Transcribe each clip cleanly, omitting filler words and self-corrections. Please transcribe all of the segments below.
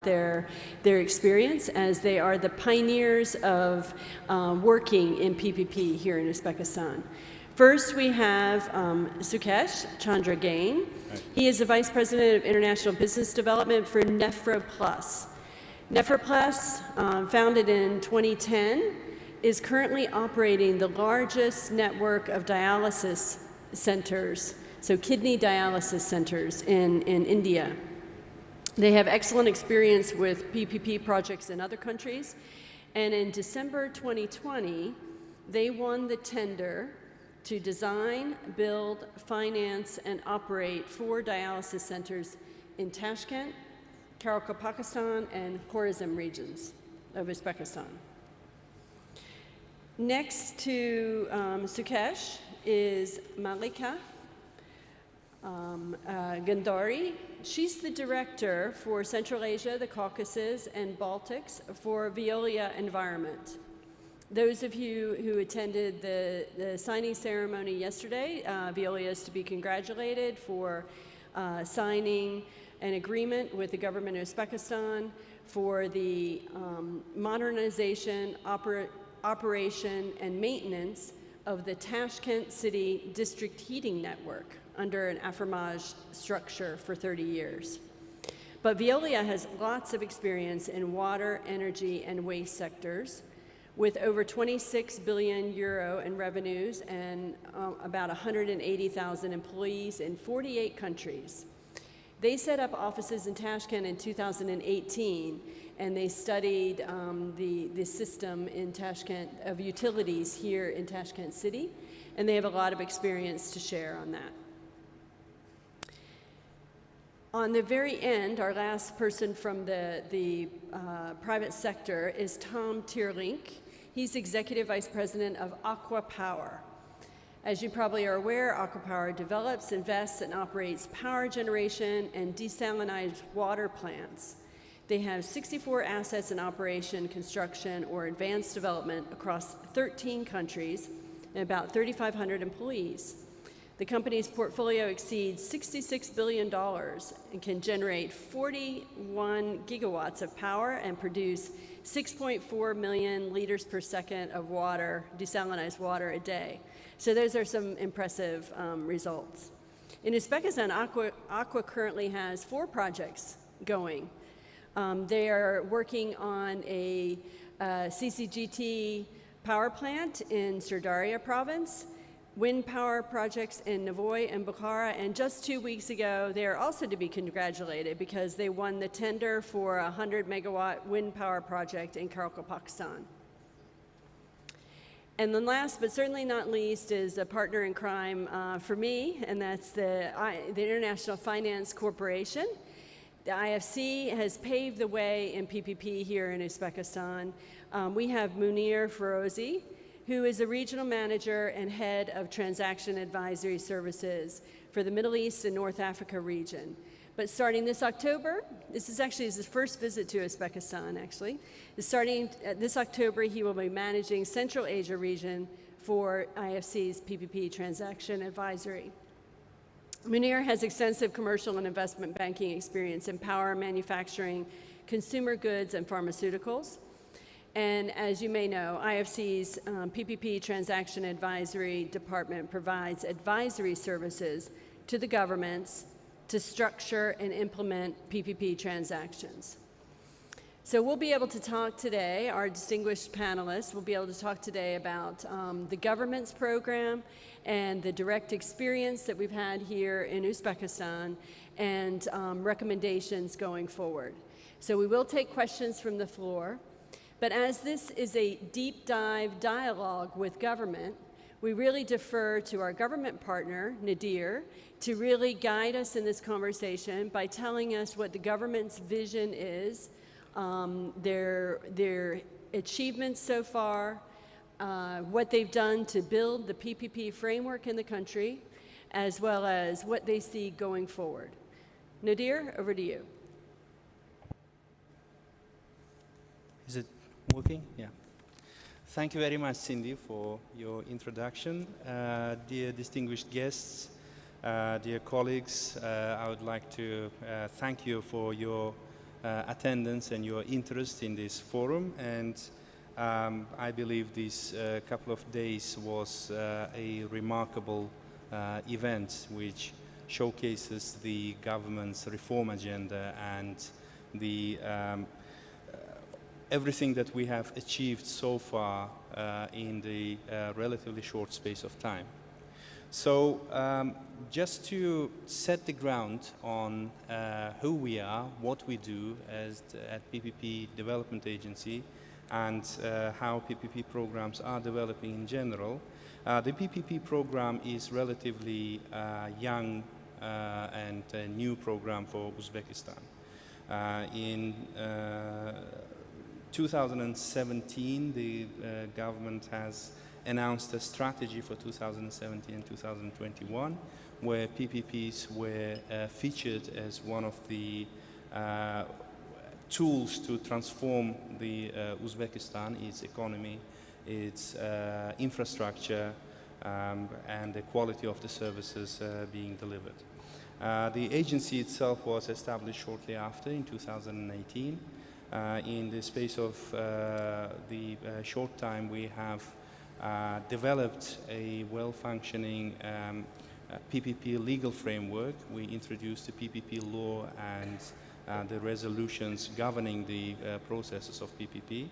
their experience, as they are the pioneers of working in PPP here in Uzbekistan. First, we have Sukesh Chandra Gain. He is the Vice President of International Business Development for Nephro Plus. Nephro Plus, founded in 2010, is currently operating the largest network of dialysis centers, so kidney dialysis centers in India. They have excellent experience with PPP projects in other countries, and in December 2020, they won the tender to design, build, finance, and operate 4 dialysis centers in Tashkent, Karakalpakstan, and Khorazm regions of Uzbekistan. Next to Sukesh is Malika Gandhari. She's the director for Central Asia, the Caucasus, and Baltics for Veolia Environment. Those of you who attended the signing ceremony yesterday, Veolia is to be congratulated for signing an agreement with the government of Uzbekistan for the modernization, operation, and maintenance of the Tashkent City District Heating Network under an affirmage structure for 30 years. But Veolia has lots of experience in water, energy, and waste sectors, with over 26 billion euro in revenues and about 180,000 employees in 48 countries. They set up offices in Tashkent in 2018, and they studied the system in Tashkent of utilities here in Tashkent City, and they have a lot of experience to share on that. On the very end, our last person from the private sector is Tom Tierlink. He's Executive Vice President of Aqua Power. As you probably are aware, Aqua Power develops, invests, and operates power generation and desalinized water plants. They have 64 assets in operation, construction, or advanced development across 13 countries and about 3,500 employees. The company's portfolio exceeds $66 billion and can generate 41 gigawatts of power and produce 6.4 million liters per second of water, desalinized water a day. So those are some impressive results. In Uzbekistan, Aqua currently has 4 projects going. They are working on a CCGT power plant in Sirdarya province, wind power projects in Navoy and Bukhara, and just 2 weeks ago, they are also to be congratulated because they won the tender for a 100-megawatt wind power project in Karakalpakstan. And then last, but certainly not least, is a partner in crime for me, and that's the International Finance Corporation. The IFC has paved the way in PPP here in Uzbekistan. We have Munir Ferozi, who is a regional manager and head of transaction advisory services for the Middle East and North Africa region. But starting this October, this is actually his first visit to Uzbekistan, actually. Starting this October, he will be managing Central Asia region for IFC's PPP transaction advisory. Munir has extensive commercial and investment banking experience in power, manufacturing, consumer goods, and pharmaceuticals. And as you may know, IFC's PPP Transaction Advisory Department provides advisory services to the governments to structure and implement PPP transactions. So we'll be able to talk today, our distinguished panelists will be able to talk today about the government's program and the direct experience that we've had here in Uzbekistan and recommendations going forward. So we will take questions from the floor. But as this is a deep dive dialogue with government, we really defer to our government partner, Nadir, to really guide us in this conversation by telling us what the government's vision is, their achievements so far, what they've done to build the PPP framework in the country, as well as what they see going forward. Nadir, over to you. Is it working? Yeah. Thank you very much, Cindy, for your introduction. Dear distinguished guests, dear colleagues, I would like to thank you for your attendance and your interest in this forum. And I believe this couple of days was a remarkable event which showcases the government's reform agenda and the everything that we have achieved so far in the relatively short space of time. So just to set the ground on who we are, what we do at PPP Development Agency, and how PPP programs are developing in general. The PPP program is relatively young and a new program for Uzbekistan. In 2017, the government has announced a strategy for 2017 and 2021, where PPPs were featured as one of the tools to transform the Uzbekistan, its economy, its infrastructure, and the quality of the services being delivered. The agency itself was established shortly after, in 2018. In the space of the short time, we have developed a well-functioning PPP legal framework. We introduced the PPP law and the resolutions governing the processes of PPP.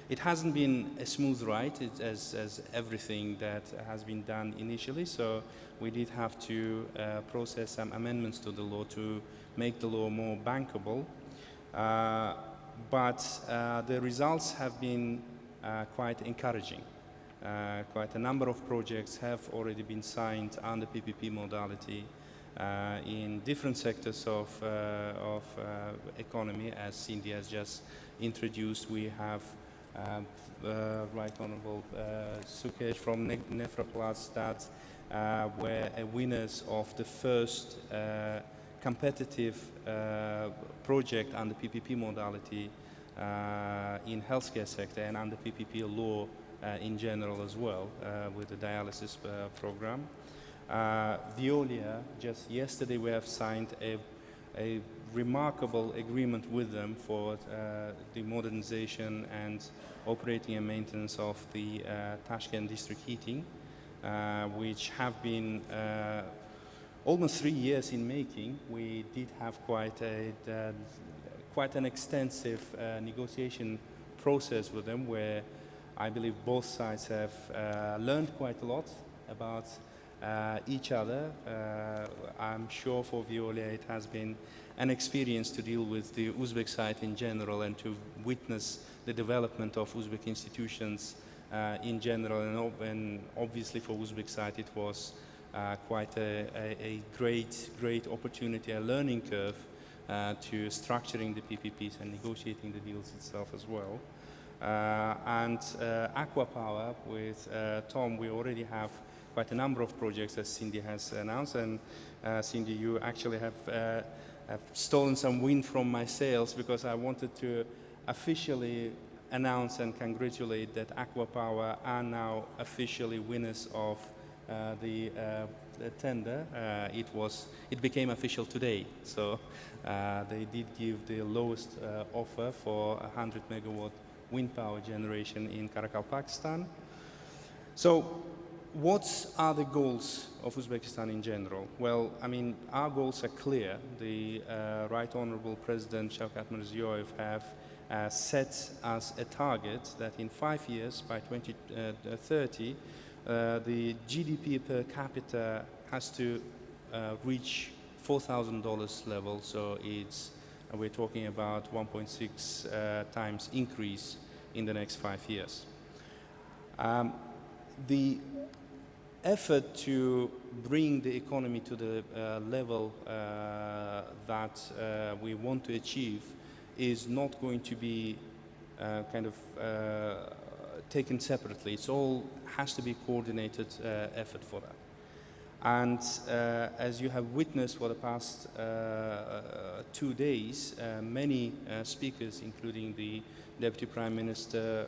It hasn't been a smooth ride as everything that has been done initially, so we did have to process some amendments to the law to make the law more bankable. But the results have been quite encouraging. Quite a number of projects have already been signed under PPP modality in different sectors of economy. As Cindy has just introduced, we have Right Honorable Sukesh from Nefraplast that were winners of the first competitive project under PPP modality in healthcare sector and under PPP law in general as well, with the dialysis program. Veolia, just yesterday we have signed a remarkable agreement with them for the modernization and operating and maintenance of the Tashkent district heating, which have been almost 3 years in making. We did have quite an extensive negotiation process with them, where I believe both sides have learned quite a lot about each other. I'm sure for Veolia it has been an experience to deal with the Uzbek side in general and to witness the development of Uzbek institutions in general, and obviously for Uzbek side it was quite a great opportunity, a learning curve to structuring the PPPs and negotiating the deals itself as well. And Aqua Power with Tom, we already have quite a number of projects, as Cindy has announced, and Cindy, you actually have stolen some wind from my sails, because I wanted to officially announce and congratulate that Aqua Power are now officially winners of the tender. It became official today, so they did give the lowest offer for 100 megawatt wind power generation in Karakal, Pakistan. So what are the goals of Uzbekistan in general? Well, I mean, our goals are clear. The Right Honorable President Shavkat Mirziyoyev have set as a target that in 5 years, by 2030, the GDP per capita has to reach $4,000 level. So we're talking about 1.6 times increase in the next 5 years. The effort to bring the economy to the level that we want to achieve is not going to be taken separately. It's all has to be coordinated effort for that. And as you have witnessed for the past 2 days, many speakers, including the Deputy Prime Minister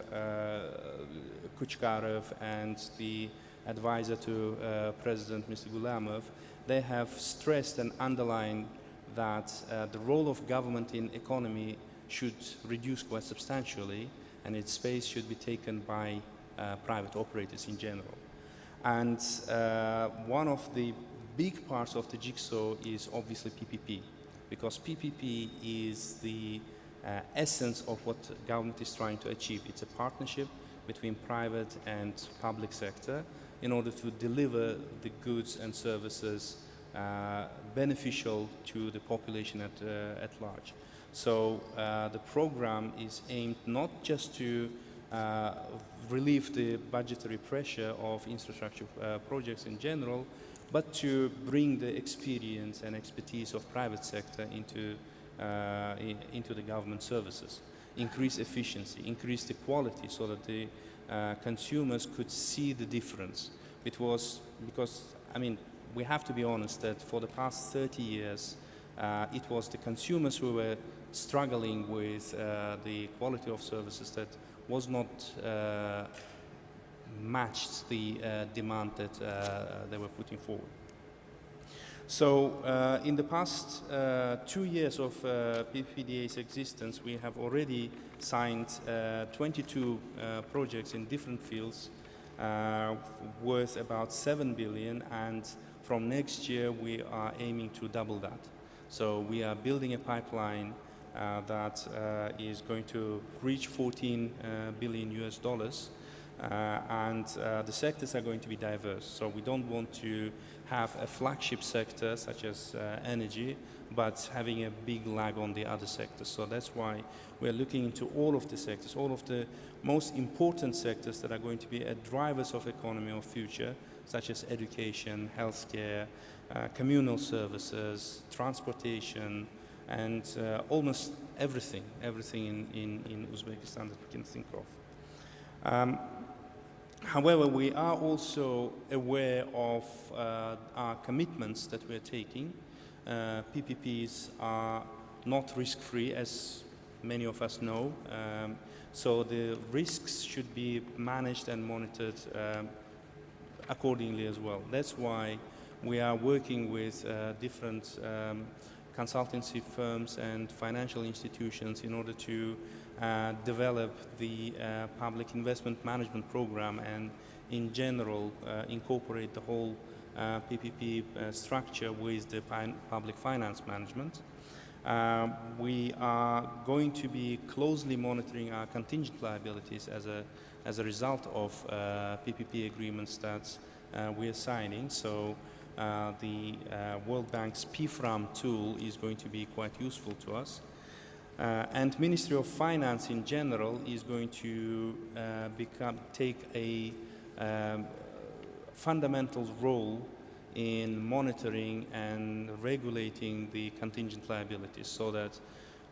Kuchkarov and the advisor to President Mr. Gulamov, they have stressed and underlined that the role of government in economy should reduce quite substantially, and its space should be taken by private operators in general. And one of the big parts of the jigsaw is obviously PPP, because PPP is the essence of what the government is trying to achieve. It's a partnership between private and public sector in order to deliver the goods and services beneficial to the population at large. So the program is aimed not just to relieve the budgetary pressure of infrastructure projects in general, but to bring the experience and expertise of private sector into the government services, increase efficiency, increase the quality so that the consumers could see the difference. It was because, I mean, we have to be honest that for the past 30 years, it was the consumers who were struggling with the quality of services that was not matched the demand that they were putting forward. So in the past 2 years of Pppda's existence, we have already signed 22 projects in different fields worth about 7 billion, and from next year we are aiming to double that. So we are building a pipeline that is going to reach 14 billion US dollars, and the sectors are going to be diverse. So we don't want to have a flagship sector such as energy, but having a big lag on the other sectors. So that's why we're looking into all of the sectors, all of the most important sectors that are going to be drivers of economy of future, such as education, healthcare, communal services, transportation, and almost everything in Uzbekistan that we can think of. However, we are also aware of our commitments that we're taking. PPPs are not risk-free, as many of us know, so the risks should be managed and monitored accordingly as well. That's why we are working with different consultancy firms and financial institutions in order to develop the public investment management program and in general incorporate the whole PPP structure with the public finance management. We are going to be closely monitoring our contingent liabilities as a result of PPP agreements that we are signing. So the World Bank's PFRAM tool is going to be quite useful to us. And Ministry of Finance in general is going to take a fundamental role in monitoring and regulating the contingent liabilities, so that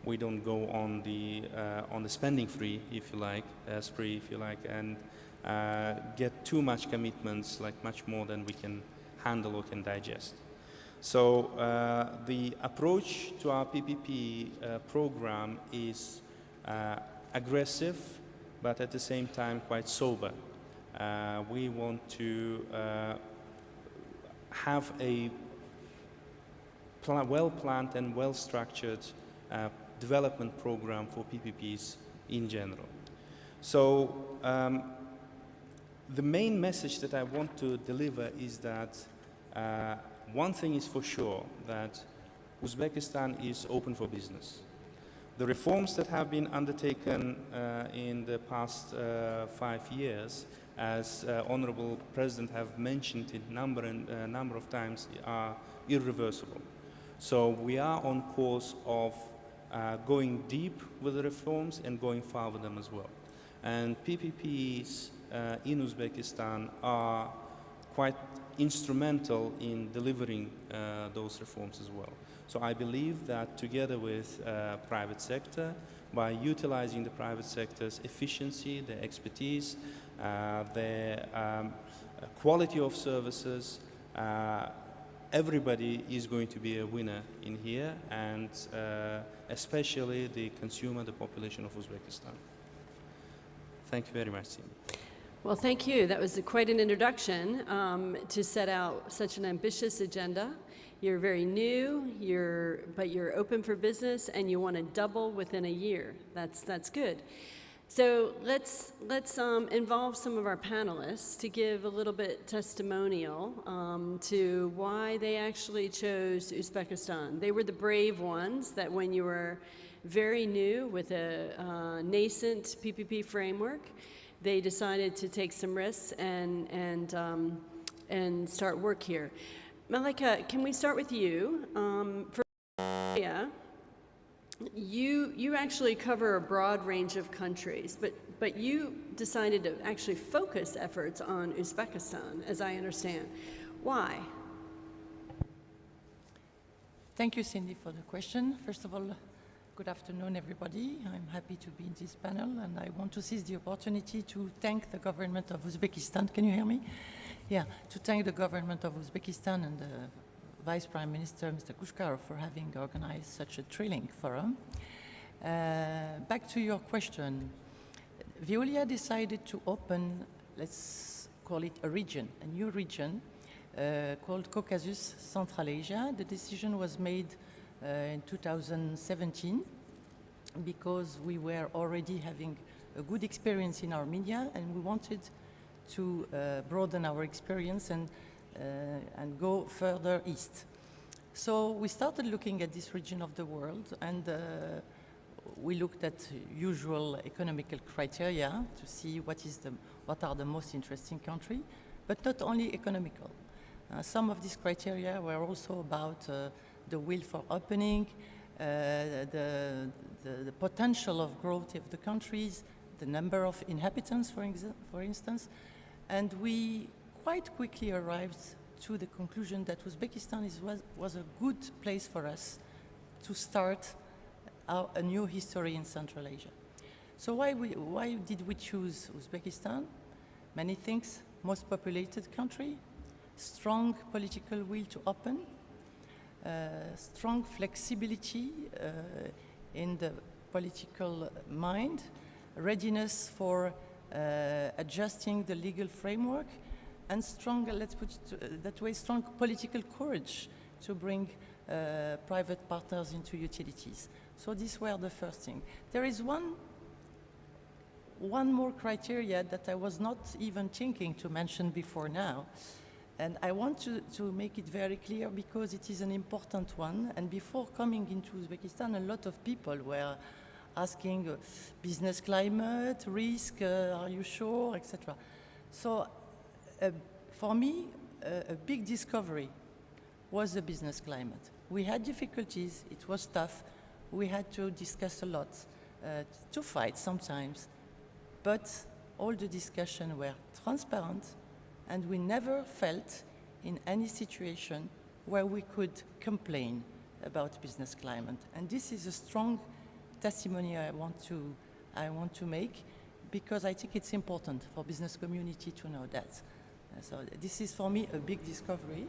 we don't go on the spending spree, if you like, and get too much commitments, like much more than we can handle or can digest. So the approach to our PPP program is aggressive, but at the same time quite sober. We want to have a well-planned and well-structured development program for PPPs in general. So the main message that I want to deliver is that one thing is for sure, that Uzbekistan is open for business. The reforms that have been undertaken in the past 5 years, as Honorable President have mentioned it a number of times, are irreversible. So we are on course of going deep with the reforms and going far with them as well. And PPPs in Uzbekistan are quite instrumental in delivering those reforms as well. So I believe that together with private sector, by utilizing the private sector's efficiency, their expertise, their quality of services, everybody is going to be a winner in here, and especially the consumer, the population of Uzbekistan. Thank you very much, Simi. Well, thank you. That was quite an introduction to set out such an ambitious agenda You're very new, but you're open for business, and you want to double within a year. That's good. So let's involve some of our panelists to give a little bit testimonial to why they actually chose Uzbekistan. They were the brave ones that when you were very new with a nascent PPP framework, they decided to take some risks and start work here. Malika, can we start with you? For you actually cover a broad range of countries, but you decided to actually focus efforts on Uzbekistan, as I understand. Why? Thank you, Cindy, for the question. First of all, good afternoon, everybody. I'm happy to be in this panel, and I want to seize the opportunity to thank the government of Uzbekistan. Can you hear me? Yeah, to thank the government of Uzbekistan and the Vice Prime Minister, Mr. Kushkarov, for having organized such a thrilling forum. Back to your question. Veolia decided to open, let's call it a region, a new region called Caucasus Central Asia. The decision was made in 2017 because we were already having a good experience in Armenia, and we wanted to broaden our experience and go further east. So we started looking at this region of the world, and we looked at usual economical criteria to see what are the most interesting countries, but not only economical. Some of these criteria were also about the will for opening, the potential of growth of the countries, the number of inhabitants, for instance, and we quite quickly arrived to the conclusion that Uzbekistan was a good place for us to start a new history in Central Asia. So why did we choose Uzbekistan? Many things. Most populated country, strong political will to open, strong flexibility in the political mind, readiness for adjusting the legal framework, and strong, let's put it that way, strong political courage to bring private partners into utilities. So these were the first thing. There is one more criteria that I was not even thinking to mention before now. And I want to make it very clear because it is an important one. And before coming into Uzbekistan, a lot of people were asking business climate, risk, are you sure, etc. So for me, a big discovery was the business climate. We had difficulties, it was tough, we had to discuss a lot, to fight sometimes, but all the discussions were transparent, and we never felt in any situation where we could complain about business climate. And this is a strong testimony I want to make, because I think it's important for business community to know that. So this is for me a big discovery,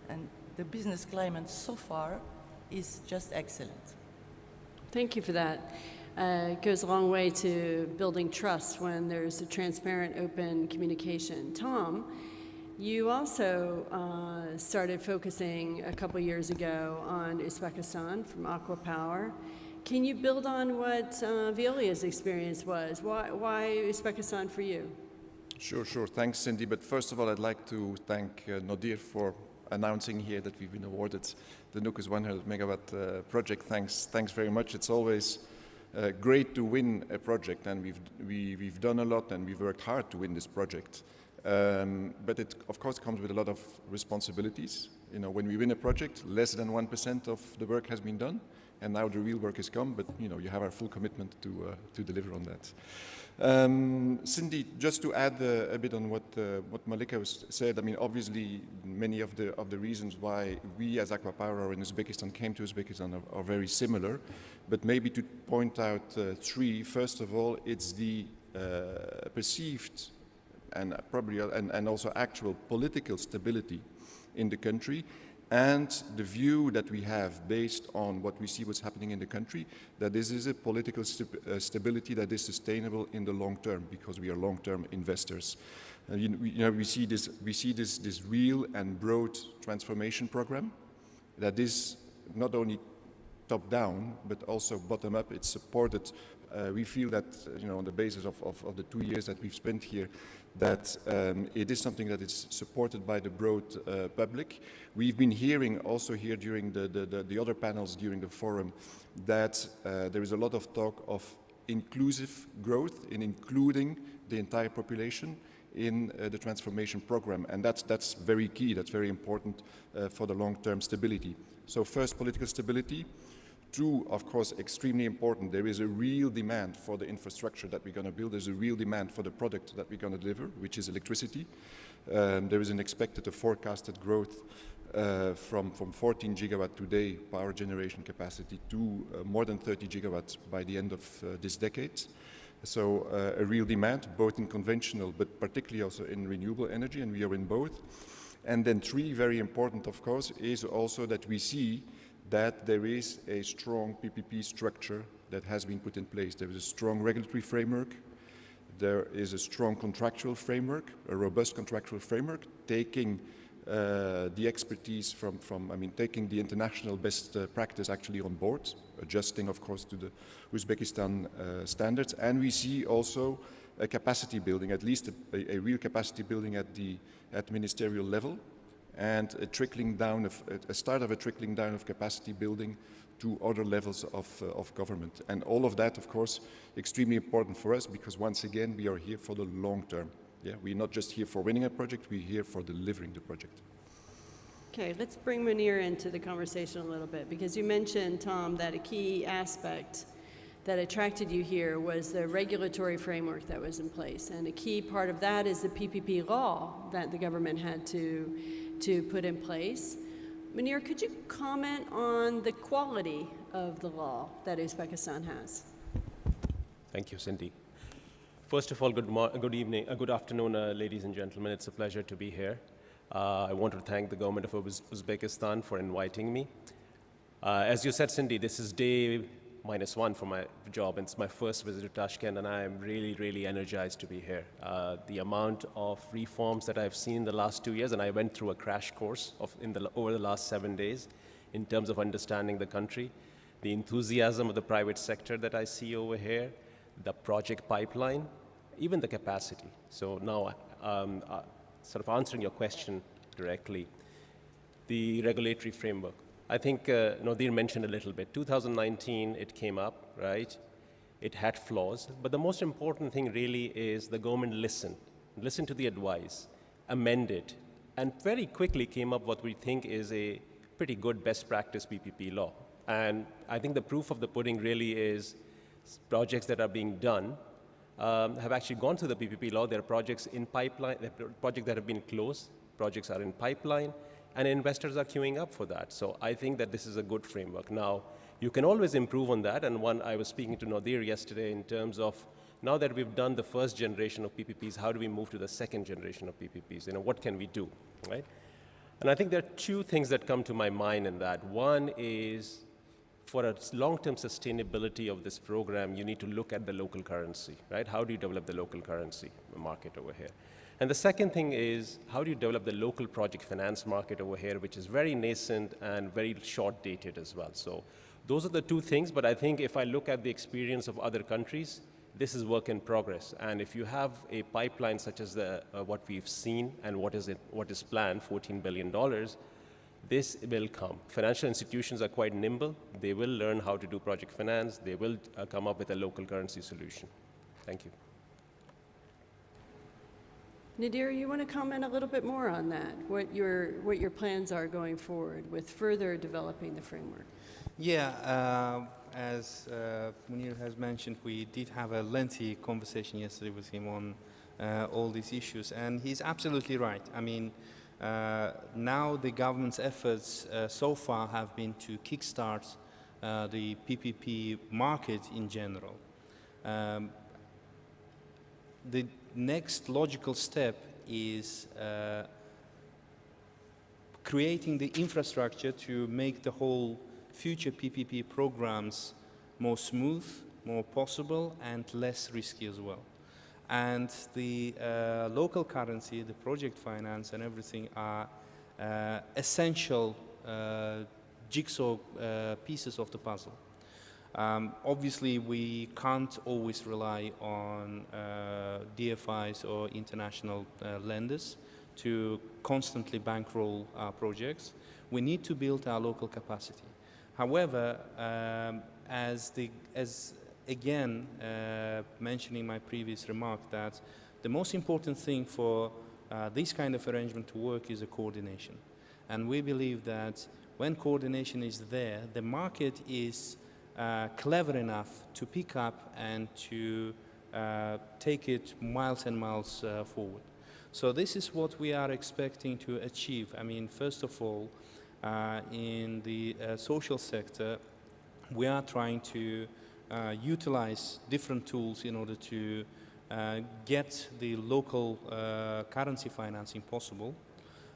and the business climate so far is just excellent. Thank you for that. It goes a long way to building trust when there's a transparent, open communication. Tom, you also started focusing a couple years ago on Uzbekistan from Aqua Power. Can you build on what Veolia's experience was? Why Uzbekistan for you? Sure. Thanks, Cindy. But first of all, I'd like to thank Nodir for announcing here that we've been awarded the Nukus 100 megawatt project. Thanks very much. It's always great to win a project, and we've done a lot, and we've worked hard to win this project. But it, of course, comes with a lot of responsibilities. You know, when we win a project, less than 1% of the work has been done, and now the real work has come. But you know, you have our full commitment to deliver on that. Cindy, just to add a bit on what Malika said, I mean, obviously, many of the reasons why we as Aqua Power or in Uzbekistan came to Uzbekistan are very similar, but maybe to point out three. First of all, it's the perceived and probably and also actual political stability in the country, and the view that we have based on what we see what's happening in the country, that this is a political stability that is sustainable in the long term, because we are long-term investors. We see this real and broad transformation program. that is not only top-down, but also bottom-up. It's supported. We feel that, on the basis of the 2 years that we've spent here, that it is something that is supported by the broad public. We've been hearing also here during the other panels during the forum that there is a lot of talk of inclusive growth in including the entire population in the transformation program. And that's very key, that's very important for the long-term stability. So first, political stability. Two, of course, extremely important, there is a real demand for the infrastructure that we're going to build. There's a real demand for the product that we're going to deliver, which is electricity. There is an expected, a forecasted growth from 14 gigawatt today power generation capacity to more than 30 gigawatts by the end of this decade. So a real demand, both in conventional, but particularly also in renewable energy, and we are in both. And then three, very important, of course, is also that we see that there is a strong PPP structure that has been put in place. There is a strong regulatory framework. There is a strong contractual framework, a robust contractual framework, taking the expertise taking the international best practice actually on board, adjusting, of course, to the Uzbekistan standards. And we see also a capacity building, at least a real capacity building at ministerial level, and a start of a trickling down of capacity building to other levels of government. And all of that, of course, extremely important for us, because once again, we are here for the long term. Yeah, we're not just here for winning a project, we're here for delivering the project. Okay, let's bring Munir into the conversation a little bit, because you mentioned, Tom, that a key aspect that attracted you here was the regulatory framework that was in place. And a key part of that is the PPP law that the government had to put in place. Munir, could you comment on the quality of the law that Uzbekistan has? Thank you, Cindy. First of all, good afternoon, ladies and gentlemen. It's a pleasure to be here. I want to thank the government of Uzbekistan for inviting me. As you said, Cindy, this is day -1 for my job, and it's my first visit to Tashkent, and I am really, really energized to be here. The amount of reforms that I've seen in the last 2 years, and I went through a crash course over the last 7 days in terms of understanding the country, the enthusiasm of the private sector that I see over here, the project pipeline, even the capacity. So now, sort of answering your question directly, the regulatory framework. I think Nadir mentioned a little bit. 2019, it came up, right? It had flaws, but the most important thing really is the government listened to the advice, amended, and very quickly came up what we think is a pretty good best practice PPP law. And I think the proof of the pudding really is projects that are being done have actually gone through the PPP law. There are projects in pipeline, projects that have been closed, projects are in pipeline, and investors are queuing up for that. So I think that this is a good framework. Now, you can always improve on that, and I was speaking to Nadir yesterday in terms of, now that we've done the first generation of PPPs, how do we move to the second generation of PPPs? What can we do, right? And I think there are two things that come to my mind in that. One is, for a long-term sustainability of this program, you need to look at the local currency, right? How do you develop the local currency market over here? And the second thing is, how do you develop the local project finance market over here, which is very nascent and very short-dated as well. So those are the two things, but I think if I look at the experience of other countries, this is work in progress. And if you have a pipeline such as what we've seen and what is planned, $14 billion, this will come. Financial institutions are quite nimble. They will learn how to do project finance. They will come up with a local currency solution. Thank you. Nadir, you want to comment a little bit more on that, what your plans are going forward with further developing the framework? Yeah, as Munir has mentioned, we did have a lengthy conversation yesterday with him on all these issues, and he's absolutely right. I mean, now the government's efforts so far have been to kickstart the PPP market in general. The next logical step is creating the infrastructure to make the whole future PPP programs more smooth, more possible, and less risky as well. And the local currency, the project finance and everything are essential jigsaw pieces of the puzzle. Obviously, we can't always rely on DFIs or international lenders to constantly bankroll our projects. We need to build our local capacity. However, as again, mentioning my previous remark, that the most important thing for this kind of arrangement to work is a coordination. And we believe that when coordination is there, the market is clever enough to pick up and to take it miles and miles forward. So this is what we are expecting to achieve. I mean, first of all, in the social sector, we are trying to utilize different tools in order to get the local currency financing possible.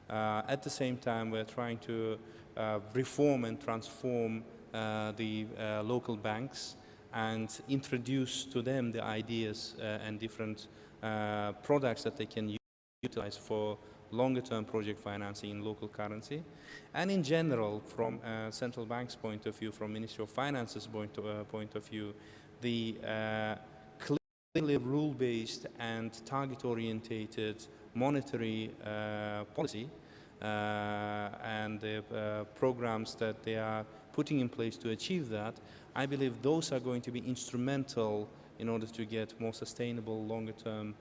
At the same time, we're trying to reform and transform the local banks and introduce to them the ideas and different products that they can utilize for longer-term project financing in local currency. And in general, from central bank's point of view, from Ministry of Finance's point of view, the clearly rule-based and target-orientated monetary policy and the programs that they are putting in place to achieve that, I believe those are going to be instrumental in order to get more sustainable, longer-term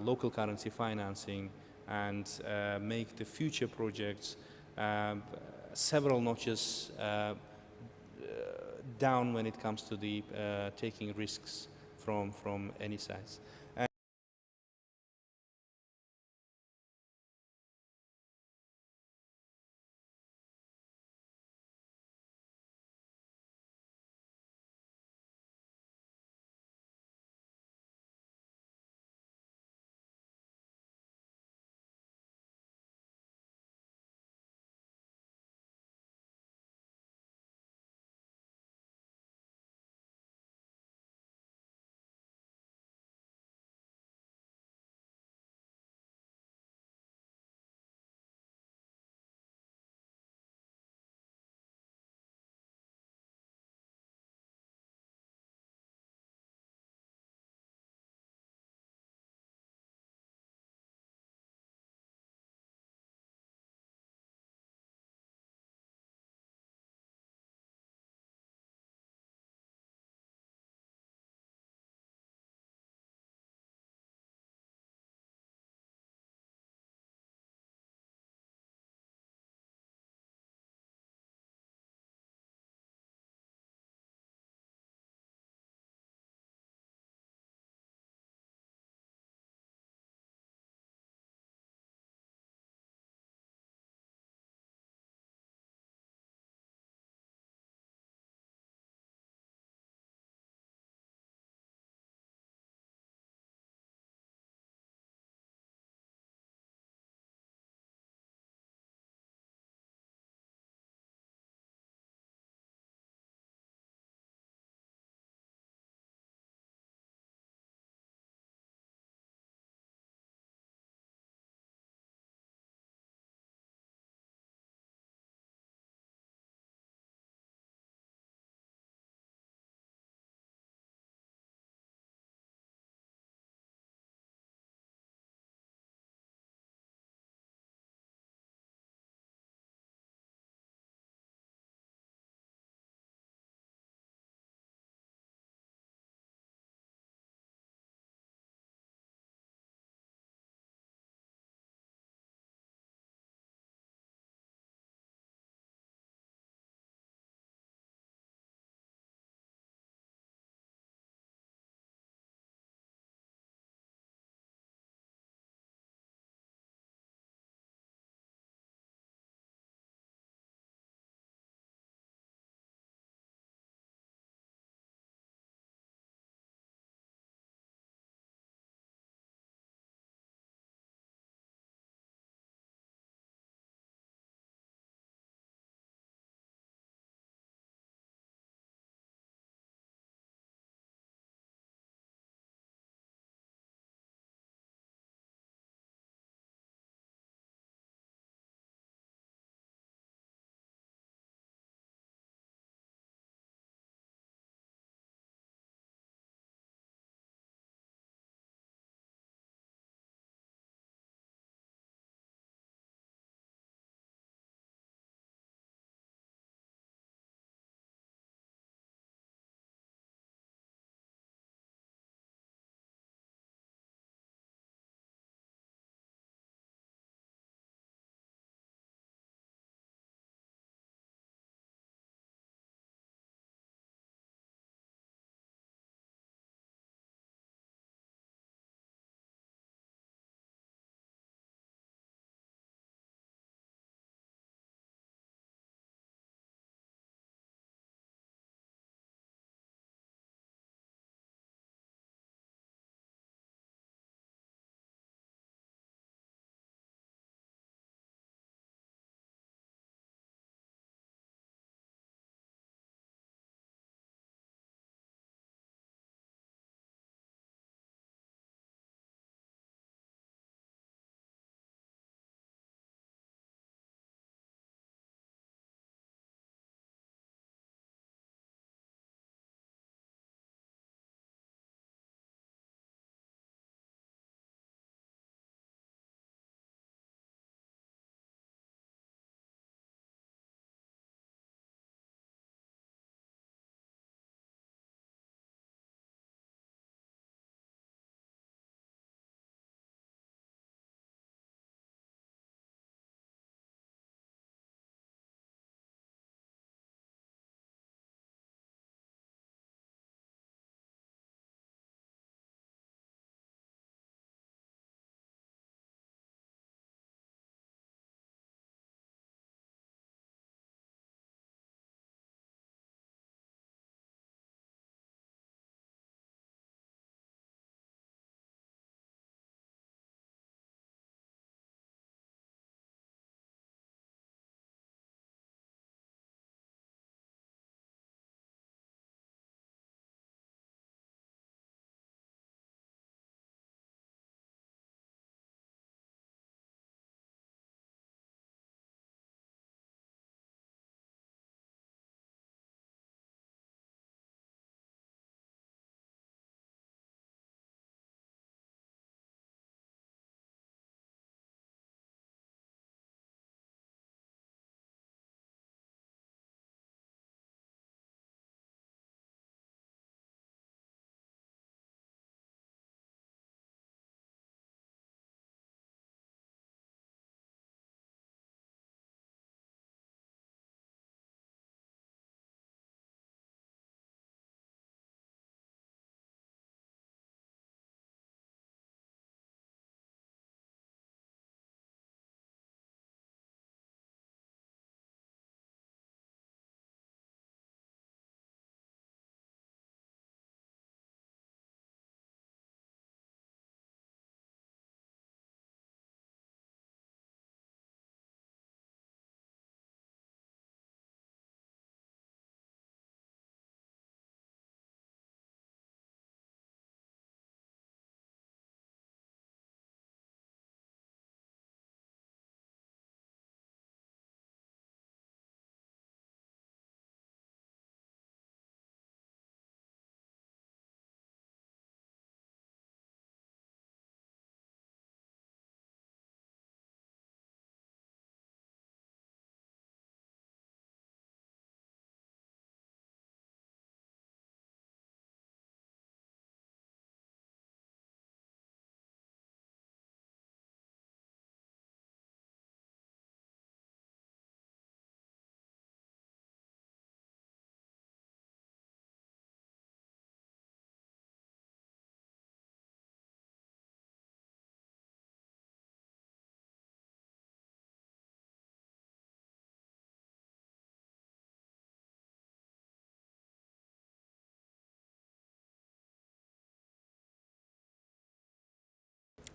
local currency financing and make the future projects several notches down when it comes to the taking risks from any size.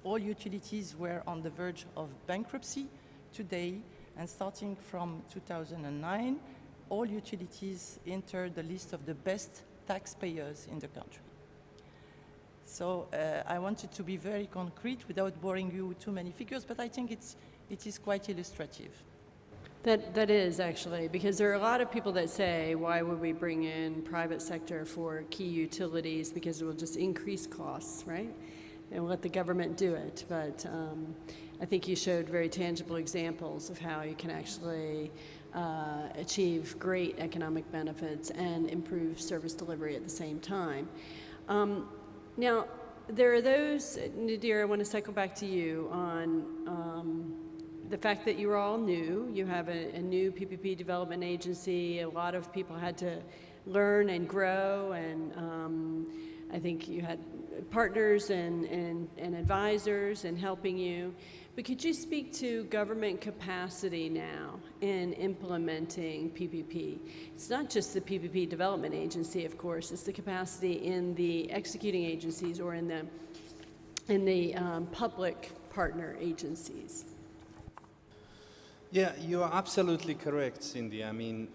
all utilities were on the verge of bankruptcy. Today, and starting from 2009, all utilities enter the list of the best taxpayers in the country. So I wanted to be very concrete without boring you with too many figures, but I think it is quite illustrative. That is actually, because there are a lot of people that say, why would we bring in private sector for key utilities, because it will just increase costs, right? And let the government do it. But I think you showed very tangible examples of how you can actually achieve great economic benefits and improve service delivery at the same time. Now, there are those, Nadir, I want to cycle back to you on the fact that you're all new. You have a new PPP development agency. A lot of people had to learn and grow, and I think you had partners and advisors in helping you. But could you speak to government capacity now in implementing PPP? It's not just the PPP development agency, of course. It's the capacity in the executing agencies or in the public partner agencies. Yeah, you are absolutely correct, Cindy. I mean,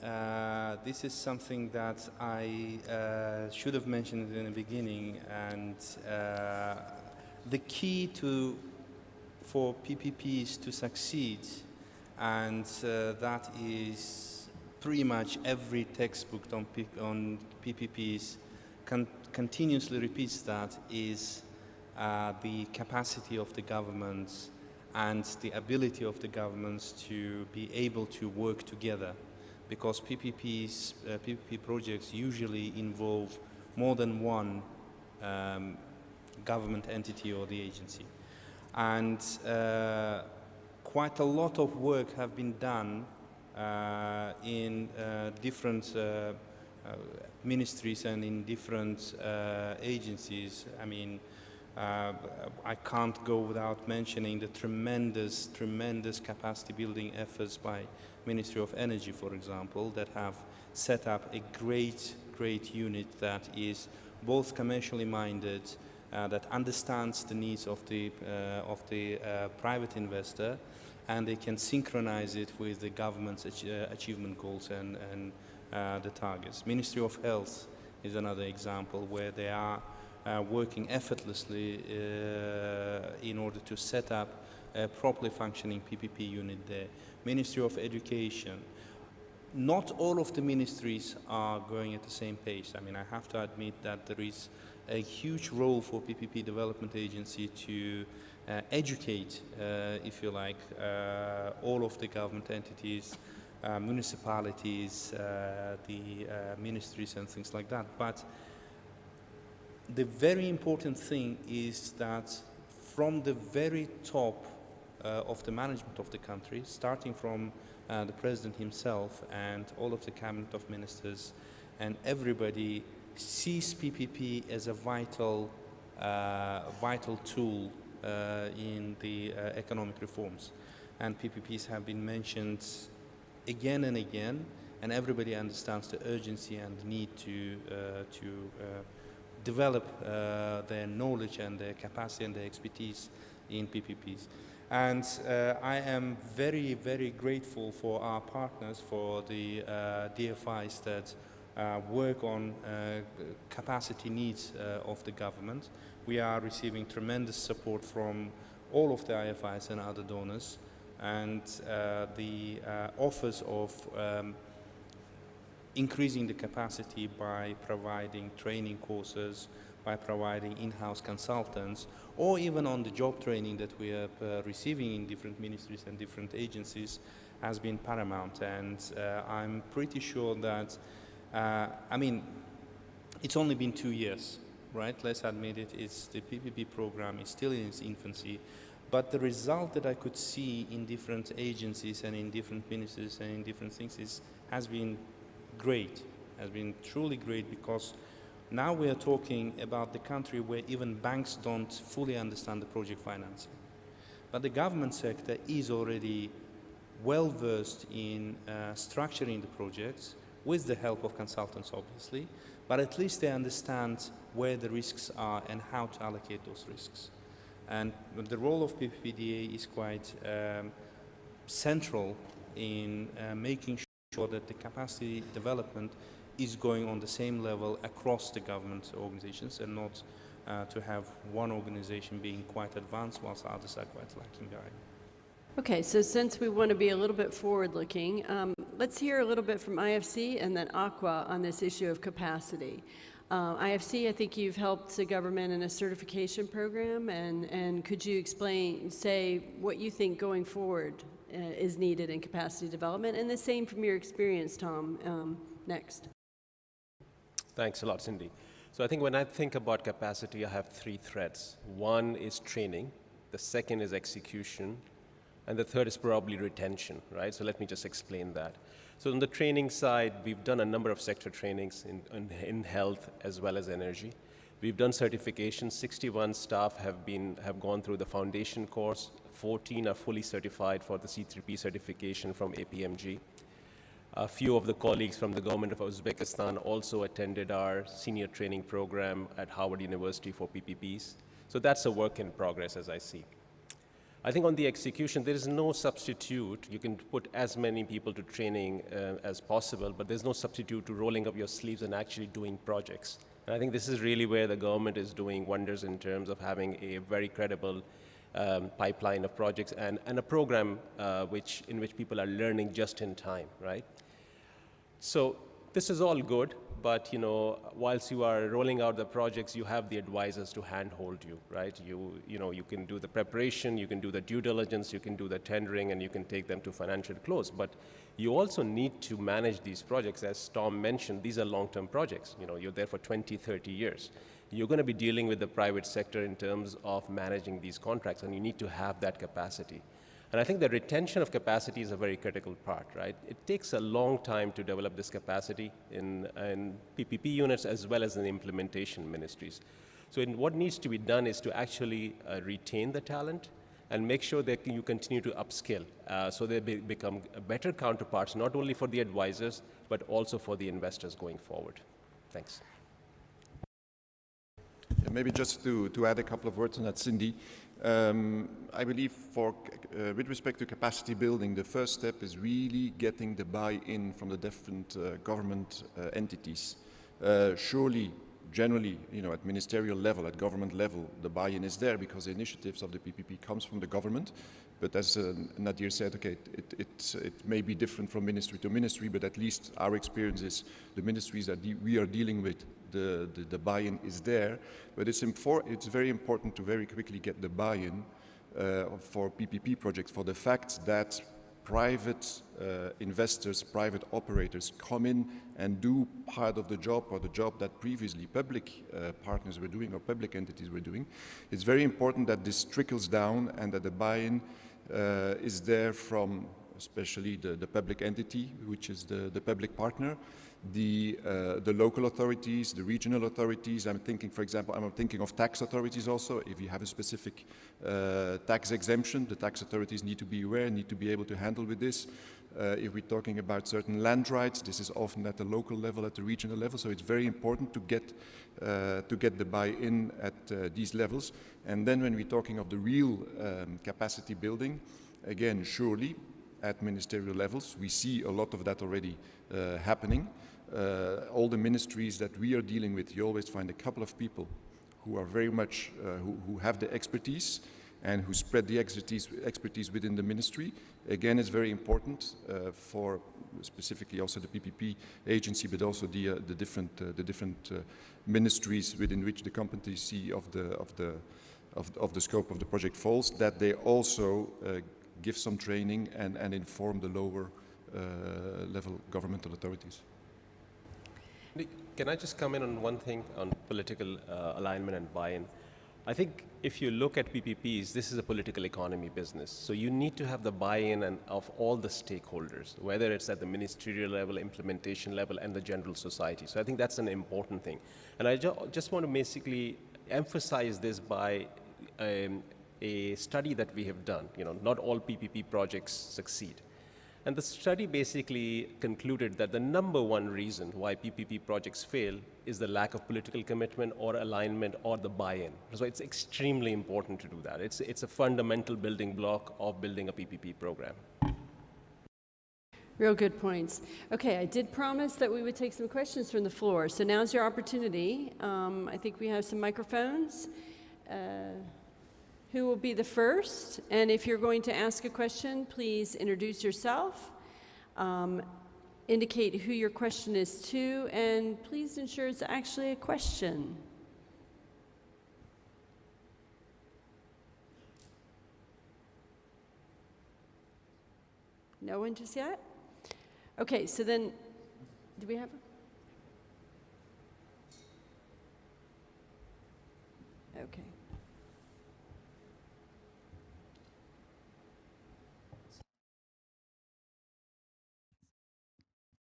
this is something that I should have mentioned in the beginning, and the key for PPPs to succeed, and that is pretty much every textbook on PPPs continuously repeats that, is the capacity of the governments and the ability of the governments to be able to work together, because PPP projects usually involve more than one government entity or the agency. And quite a lot of work have been done in different ministries and in different agencies. I mean, I can't go without mentioning the tremendous capacity building efforts by Ministry of Energy, for example, that have set up a great unit that is both commercially minded, that understands the needs of the private investor, and they can synchronize it with the government's achievement goals and the targets. Ministry of Health is another example where they are working effortlessly in order to set up a properly functioning PPP unit there. Ministry of Education. Not all of the ministries are going at the same pace. I mean, I have to admit that there is a huge role for PPP Development Agency to educate, if you like, all of the government entities, municipalities, the ministries and things like that. But the very important thing is that from the very top of the management of the country, starting from the president himself and all of the cabinet of ministers, and everybody sees PPP as a vital tool in the economic reforms. And PPPs have been mentioned again and again, and everybody understands the urgency and the need to develop their knowledge and their capacity and their expertise in PPPs. And I am very grateful for our partners, for the DFIs that work on capacity needs of the government. We are receiving tremendous support from all of the IFIs and other donors, and the offers of increasing the capacity by providing training courses, by providing in-house consultants, or even on the job training that we are receiving in different ministries and different agencies has been paramount. And I'm pretty sure that, I mean, it's only been 2 years, right? Let's admit it, the PPP program is still in its infancy, but the result that I could see in different agencies and in different ministries and in different things has been great, has been truly great, because now we are talking about the country where even banks don't fully understand the project financing. But the government sector is already well versed in structuring the projects with the help of consultants, obviously, but at least they understand where the risks are and how to allocate those risks. And the role of Pppda is quite central in making sure that the capacity development is going on the same level across the government organizations, and not to have one organization being quite advanced whilst others are quite lacking behind. Okay, so since we want to be a little bit forward-looking, let's hear a little bit from IFC and then Aqua on this issue of capacity. IFC, I think you've helped the government in a certification program, and could you say what you think going forward is needed in capacity development, and the same from your experience, Tom, next. Thanks a lot, Cindy. So I think when I think about capacity, I have three threads. One is training, the second is execution, and the third is probably retention, right? So let me just explain that. So on the training side, we've done a number of sector trainings in health as well as energy. We've done certifications. 61 staff have gone through the foundation course. 14 are fully certified for the C3P certification from APMG. A few of the colleagues from the government of Uzbekistan also attended our senior training program at Harvard University for PPPs. So that's a work in progress, as I see. I think on the execution, there is no substitute. You can put as many people to training as possible, but there's no substitute to rolling up your sleeves and actually doing projects. And I think this is really where the government is doing wonders in terms of having a very credible pipeline of projects and a program in which people are learning just in time, right? So this is all good, but whilst you are rolling out the projects, you have the advisors to handhold you, right? You can do the preparation, you can do the due diligence, you can do the tendering, and you can take them to financial close. But you also need to manage these projects. As Tom mentioned, these are long-term projects. You're there for 20, 30 years. You're going to be dealing with the private sector in terms of managing these contracts, and you need to have that capacity. And I think the retention of capacity is a very critical part, right? It takes a long time to develop this capacity in PPP units as well as in implementation ministries. So what needs to be done is to actually retain the talent and make sure that you continue to upskill so they become better counterparts, not only for the advisors, but also for the investors going forward. Thanks. Yeah, maybe just to add a couple of words on that, Cindy. I believe with respect to capacity building, the first step is really getting the buy-in from the different government entities. Surely, generally, at ministerial level, at government level, the buy-in is there because the initiatives of the PPP comes from the government. But as Nadir said, okay, it may be different from ministry to ministry, but at least our experience is the ministries that we are dealing with, the buy-in is there. But it's very important to very quickly get the buy-in for PPP projects for the fact that private investors, private operators come in and do part of the job or the job that previously public partners were doing or public entities were doing. It's very important that this trickles down and that the buy-in is there from especially the public entity, which is the public partner, the local authorities, the regional authorities. I'm thinking, for example, I'm thinking of tax authorities also. If you have a specific tax exemption, the tax authorities need to be aware, need to be able to handle with this. If we're talking about certain land rights, this is often at the local level, at the regional level. So it's very important to get the buy-in at these levels. And then when we're talking of the real capacity building, again, surely at ministerial levels, we see a lot of that already happening. All the ministries that we are dealing with, you always find a couple of people who are very much, who have the expertise and who spread the expertise within the ministry. Again, it's very important for specifically also the PPP agency, but also the different ministries within which the competency of the scope of the project falls, that they also give some training and inform the lower level governmental authorities. Can I just come in on one thing on political alignment and buy-in? I think if you look at PPPs, this is a political economy business. So you need to have the buy-in of all the stakeholders, whether it's at the ministerial level, implementation level, and the general society. So I think that's an important thing. And I just want to basically emphasize this by a study that we have done. Not all PPP projects succeed. And the study basically concluded that the number one reason why PPP projects fail is the lack of political commitment or alignment or the buy-in. So it's extremely important to do that. It's a fundamental building block of building a PPP program. Real good points. Okay, I did promise that we would take some questions from the floor, so now's your opportunity. I think we have some microphones. Who will be the first? And if you're going to ask a question, please introduce yourself, indicate who your question is to, and please ensure it's actually a question. No one just yet? Okay, so then, do we have a? Okay.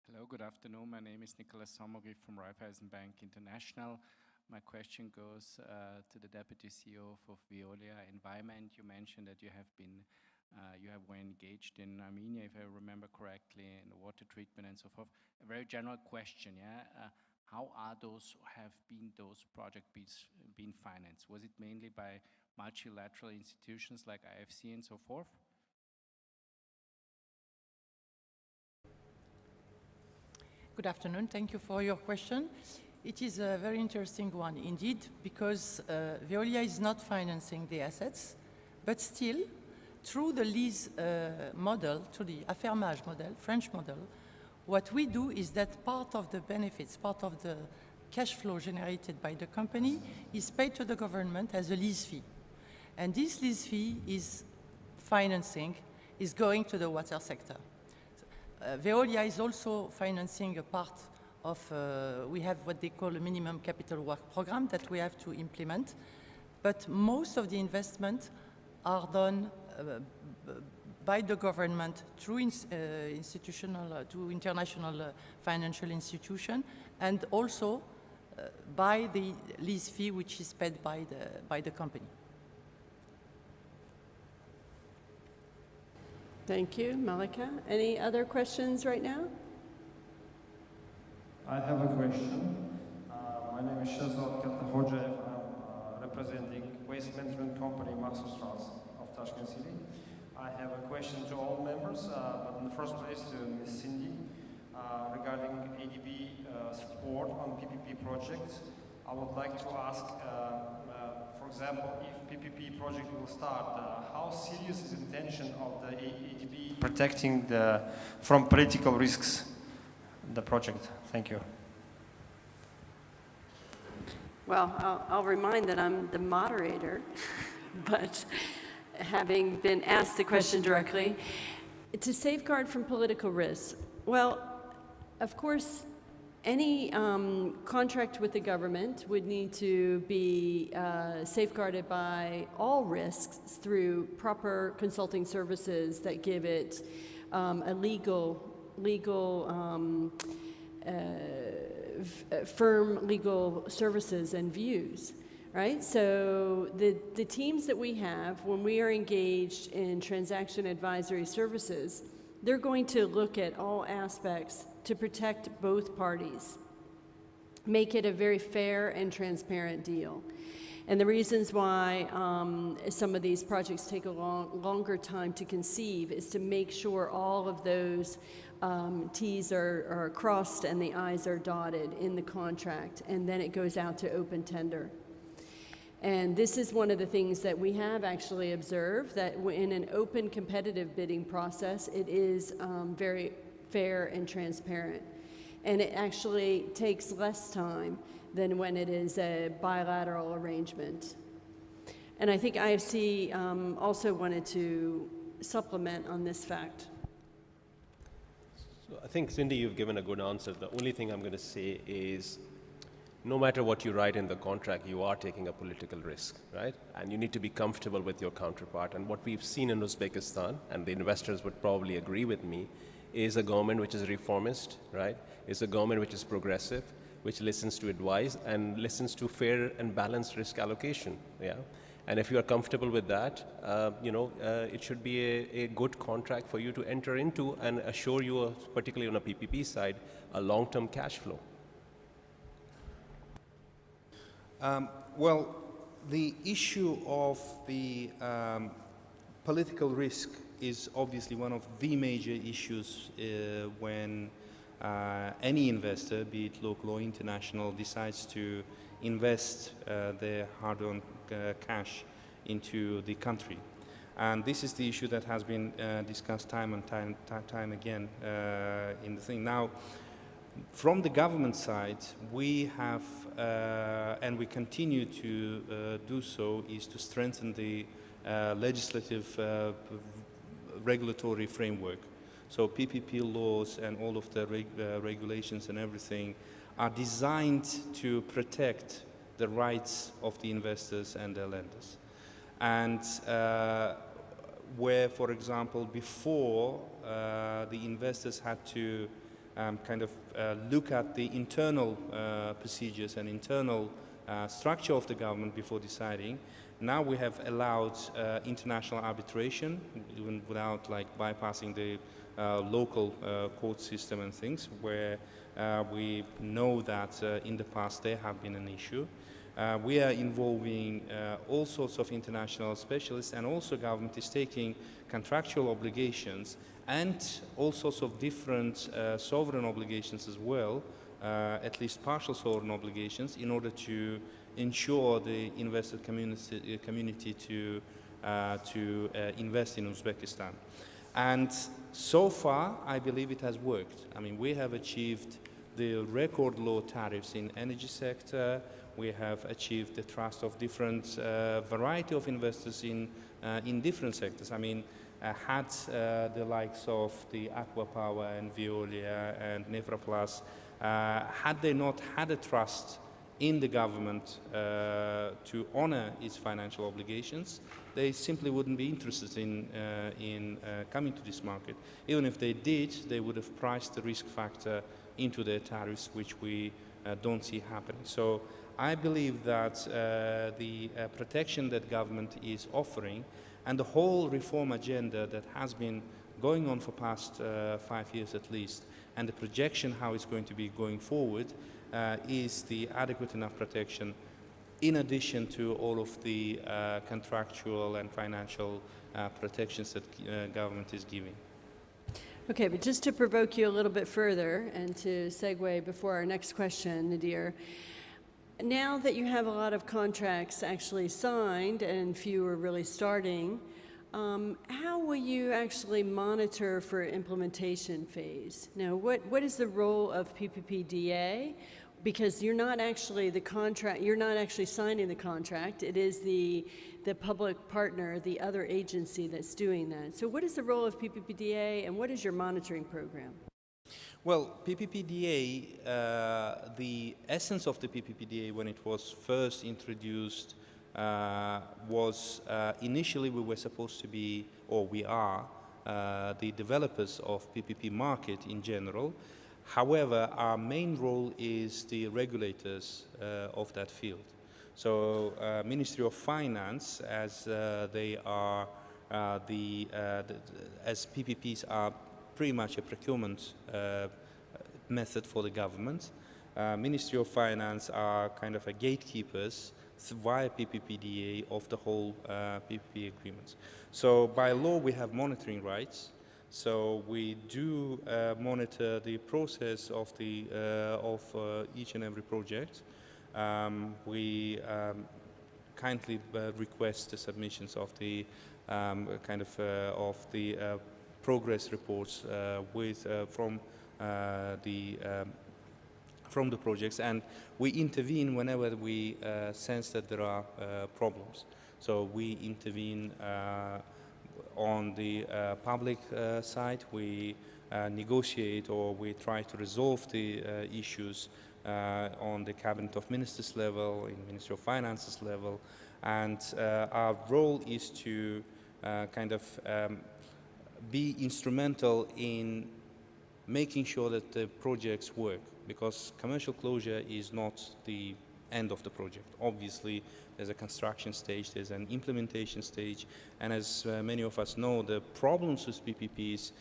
Hello, good afternoon. My name is Nicholas Sommergriff from Raiffeisen Bank International. My question goes to the Deputy CEO of Veolia Environment. You mentioned that you were engaged in Armenia, if I remember correctly, in the water treatment and so forth. A very general question, yeah? How have those projects been financed? Was it mainly by multilateral institutions like IFC and so forth? Good afternoon. Thank you for your question. It is a very interesting one indeed, because Veolia is not financing the assets, but still, through the lease model, through the affermage model, French model, what we do is that part of the benefits, part of the cash flow generated by the company is paid to the government as a lease fee. And this lease fee is going to the water sector. Veolia is also financing a part of, we have what they call a minimum capital work program that we have to implement, but most of the investment are done by the government through international financial institution, and also by the lease fee which is paid by the company. Thank you, Malika. Any other questions right now? I have a question. My name is Shazad Katahojaev. I'm representing waste management company Maxostrans of Tashkent City. I have a question to all members, but in the first place to Ms. Cindy regarding ADB support on PPP projects. I would like to ask, for example, if PPP project will start, how serious is the intention of the ADB protecting from political risks the project? Thank you. Well, I'll remind that I'm the moderator, but having been asked the question directly, to safeguard from political risks. Well, of course, any contract with the government would need to be safeguarded by all risks through proper consulting services that give it a firm legal services and views, right? So the teams that we have, when we are engaged in transaction advisory services, they're going to look at all aspects to protect both parties, make it a very fair and transparent deal. And the reasons why some of these projects take a longer time to conceive is to make sure all of those T's are crossed and the I's are dotted in the contract, and then it goes out to open tender. And this is one of the things that we have actually observed, that in an open competitive bidding process, it is very fair and transparent. And it actually takes less time than when it is a bilateral arrangement. And I think IFC also wanted to supplement on this fact. So I think, Cindy, you've given a good answer. The only thing I'm going to say is, no matter what you write in the contract, you are taking a political risk, right? And you need to be comfortable with your counterpart. And what we've seen in Uzbekistan, and the investors would probably agree with me, is a government which is reformist, right? Is a government which is progressive, which listens to advice and listens to fair and balanced risk allocation, yeah? And if you are comfortable with that, it should be a good contract for you to enter into and assure you, particularly on a PPP side, a long-term cash flow. Well, the issue of the political risk is obviously one of the major issues when any investor, be it local or international, decides to invest their hard-earned cash into the country. And this is the issue that has been discussed time and time again in the thing. Now, from the government side, we have, and we continue to do so, is to strengthen the legislative regulatory framework. So PPP laws and all of the regulations and everything are designed to protect the rights of the investors and their lenders. And where, for example, before the investors had to look at the internal procedures and internal structure of the government before deciding, now we have allowed international arbitration, even without bypassing the local court system and things, where we know that in the past there have been an issue. We are involving all sorts of international specialists, and also government is taking contractual obligations and all sorts of different sovereign obligations as well, at least partial sovereign obligations, in order to ensure the investor community to invest in Uzbekistan. And so far, I believe it has worked. I mean, we have achieved the record low tariffs in energy sector. We have achieved the trust of different variety of investors in different sectors. I mean, had the likes of the Aqua Power and Veolia and Nefraplast, had they not had a trust in the government to honor its financial obligations, they simply wouldn't be interested in coming to this market. Even if they did, they would have priced the risk factor into their tariffs, which we don't see happening. So I believe that the protection that government is offering and the whole reform agenda that has been going on for past 5 years at least, and the projection how it's going to be going forward, is the adequate enough protection, in addition to all of the contractual and financial protections that government is giving. Okay, but just to provoke you a little bit further and to segue before our next question, Nadir, now that you have a lot of contracts actually signed and few are really starting, how will you actually monitor for implementation phase? Now, what is the role of Pppda? Because you're not actually the contract, you're not actually signing the contract. It is the public partner, the other agency that's doing that. So what is the role of Pppda and what is your monitoring program? Well, Pppda, the essence of the Pppda when it was first introduced was initially we were supposed to be, or we are, the developers of PPP market in general. However, our main role is the regulators of that field. So Ministry of Finance, as they are as PPPs are pretty much a procurement method for the government, Ministry of Finance are kind of a gatekeepers via Pppda of the whole PPP agreements. So by law we have monitoring rights. So we do monitor the process of each and every project. We kindly request the submissions of the progress reports from the projects, and we intervene whenever we sense that there are problems. So we intervene on the public side, we negotiate or we try to resolve the issues on the Cabinet of Ministers level, in Ministry of Finances level, and our role is to be instrumental in making sure that the projects work, because commercial closure is not the end of the project. Obviously, there's a construction stage, there's an implementation stage, and as many of us know, the problems with PPPs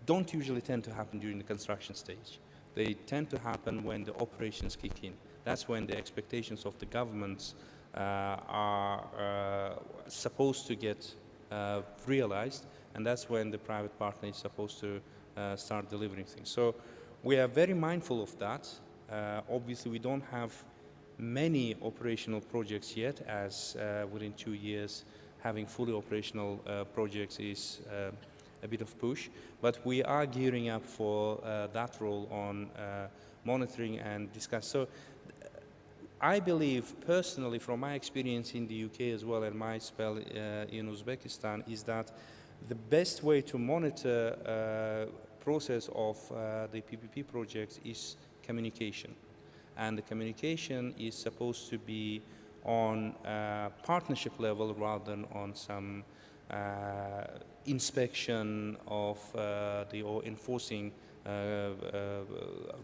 don't usually tend to happen during the construction stage. They tend to happen when the operations kick in. That's when the expectations of the governments are supposed to get realized, and that's when the private partner is supposed to start delivering things. So we are very mindful of that. Obviously, we don't have many operational projects yet, as within 2 years, having fully operational projects is a bit of push, but we are gearing up for that role on monitoring and discuss. So I believe personally, from my experience in the UK as well and my spell in Uzbekistan, is that the best way to monitor process of the PPP projects is communication. And the communication is supposed to be on partnership level rather than on some inspection of or enforcing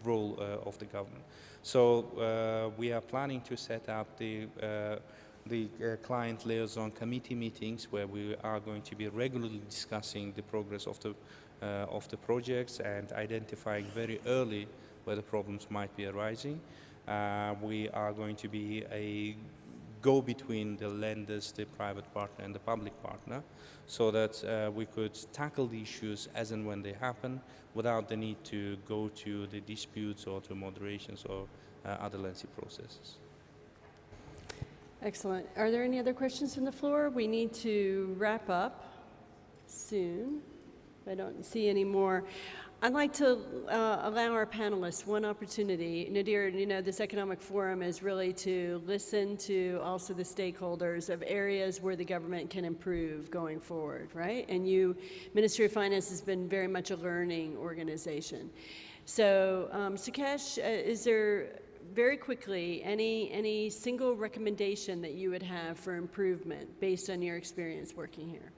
role of the government. So we are planning to set up the client liaison committee meetings where we are going to be regularly discussing the progress of the projects and identifying very early where the problems might be arising. We are going to be a go-between the lenders, the private partner, and the public partner, so that we could tackle the issues as and when they happen without the need to go to the disputes or to moderations or other lengthy processes. Excellent. Are there any other questions from the floor? We need to wrap up soon. I don't see any more. I'd like to allow our panelists one opportunity. Nadir, you know, this economic forum is really to listen to also the stakeholders of areas where the government can improve going forward, right? And you, Ministry of Finance has been very much a learning organization. So, Sukesh, is there, very quickly, any single recommendation that you would have for improvement based on your experience working here?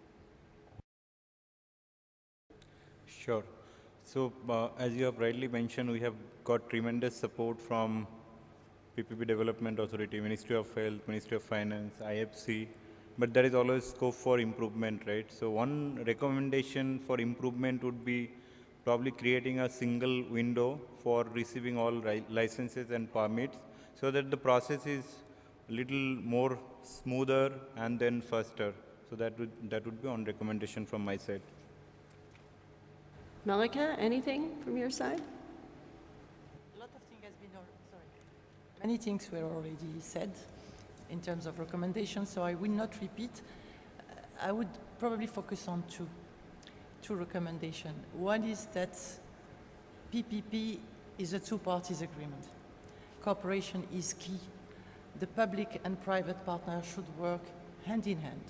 Sure. So, as you have rightly mentioned, we have got tremendous support from PPP Development Authority, Ministry of Health, Ministry of Finance, IFC, but there is always scope for improvement, right? So, one recommendation for improvement would be probably creating a single window for receiving all licenses and permits, so that the process is a little more smoother and then faster. So, that would be one recommendation from my side. Malika, anything from your side? A lot of things has been, sorry. Many things were already said in terms of recommendations, so I will not repeat. I would probably focus on two recommendations. One is that PPP is a two-parties agreement. Cooperation is key. The public and private partners should work hand in hand.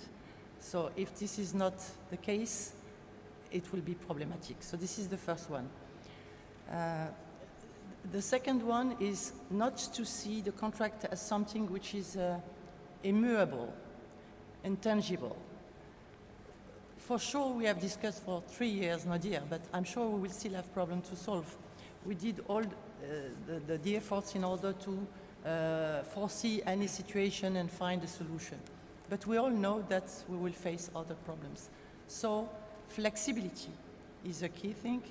So if this is not the case, it will be problematic. So this is the first one. The second one is not to see the contract as something which is immovable, intangible. For sure, we have discussed for 3 years, Nadir, but I'm sure we will still have problems to solve. We did all the efforts in order to foresee any situation and find a solution. But we all know that we will face other problems. So flexibility is a key thing.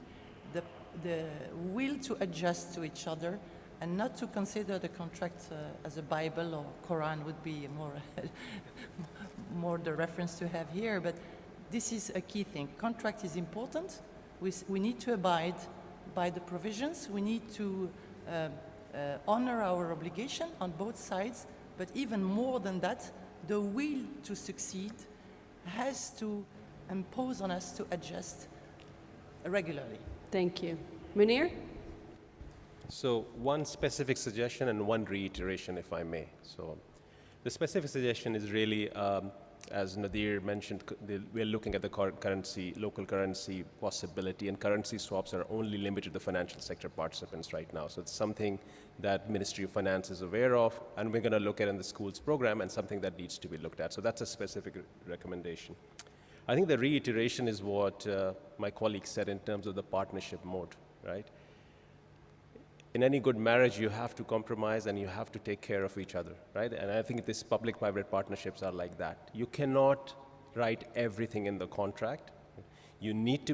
The will to adjust to each other and not to consider the contract as a Bible or Quran would be more the reference to have here, but this is a key thing. Contract is important. We need to abide by the provisions. We need to honor our obligation on both sides, but even more than that, the will to succeed has to impose on us to adjust regularly. Thank you. Munir? So one specific suggestion and one reiteration, if I may. So the specific suggestion is really, as Nadir mentioned, we're looking at the currency, local currency possibility, and currency swaps are only limited to the financial sector participants right now. So it's something that Ministry of Finance is aware of, and we're going to look at in the schools program, and something that needs to be looked at. So that's a specific recommendation. I think the reiteration is what my colleague said in terms of the partnership mode, right? in any good marriage, you have to compromise and you have to take care of each other, right? And I think these public-private partnerships are like that. You cannot write everything in the contract. You need to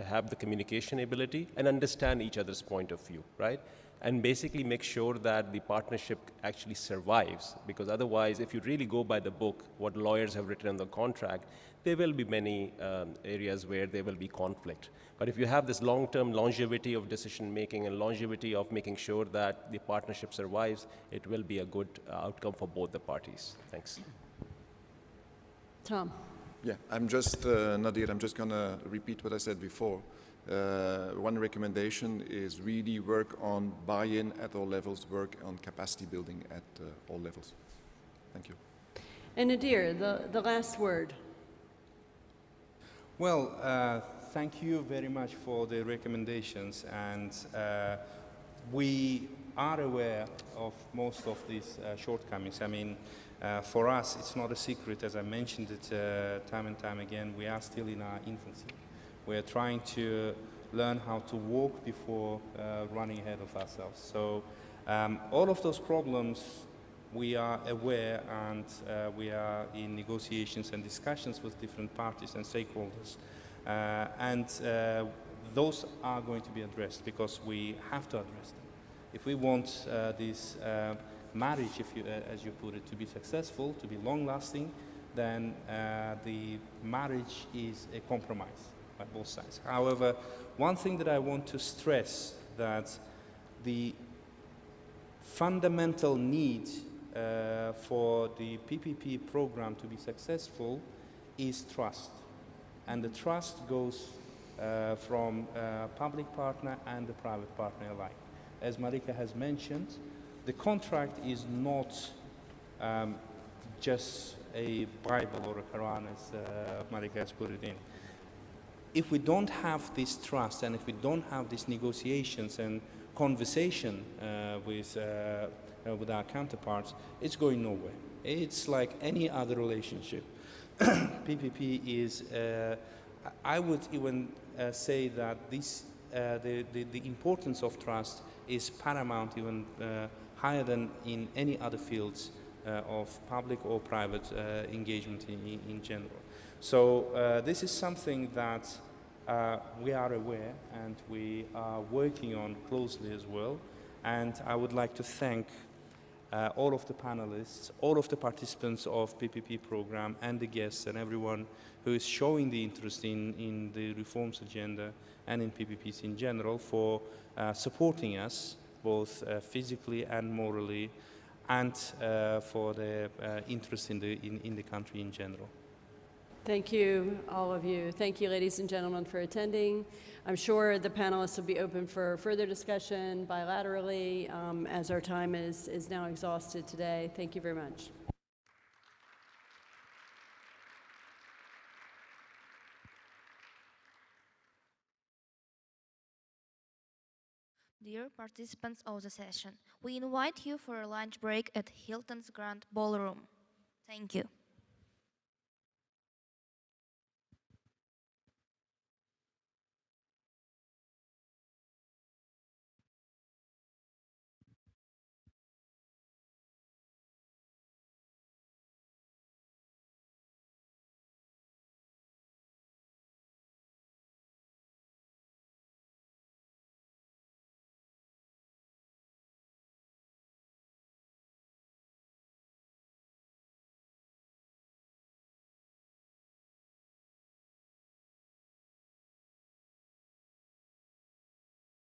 have the communication ability and understand each other's point of view, right? And basically make sure that the partnership actually survives, because otherwise, if you really go by the book, what lawyers have written in the contract, there will be many areas where there will be conflict. But if you have this long-term longevity of decision-making and longevity of making sure that the partnership survives, it will be a good outcome for both the parties. Thanks. Tom. Yeah, I'm just, Nadir, I'm just going to repeat what I said before. One recommendation is really work on buy-in at all levels, work on capacity building at all levels. Thank you. And Nadir, the last word. Well, thank you very much for the recommendations, and we are aware of most of these shortcomings. I mean, for us, it's not a secret, as I mentioned it time and time again, we are still in our infancy. We're trying to learn how to walk before running ahead of ourselves. So all of those problems we are aware, and we are in negotiations and discussions with different parties and stakeholders. Those are going to be addressed because we have to address them. If we want this marriage, as you put it, to be successful, to be long-lasting, then the marriage is a compromise by both sides. However, one thing that I want to stress, that the fundamental need for the PPP program to be successful is trust. And the trust goes from public partner and the private partner alike. As Marika has mentioned, the contract is not just a Bible or a Quran, as Marika has put it in. If we don't have this trust, and if we don't have these negotiations and conversation with our counterparts, it's going nowhere. It's like any other relationship. PPP is, I would even say that this, the importance of trust is paramount, even higher than in any other fields of public or private engagement in general. So this is something that we are aware and we are working on closely as well. And I would like to thank all of the panelists, all of the participants of PPP program, and the guests and everyone who is showing the interest in the reforms agenda and in PPPs in general for supporting us both physically and morally, and for the interest in the country in general. Thank you, all of you. Thank you, ladies and gentlemen, for attending. I'm sure the panelists will be open for further discussion bilaterally as our time is now exhausted today. Thank you very much. Dear participants of the session, we invite you for a lunch break at Hilton's Grand Ballroom. Thank you.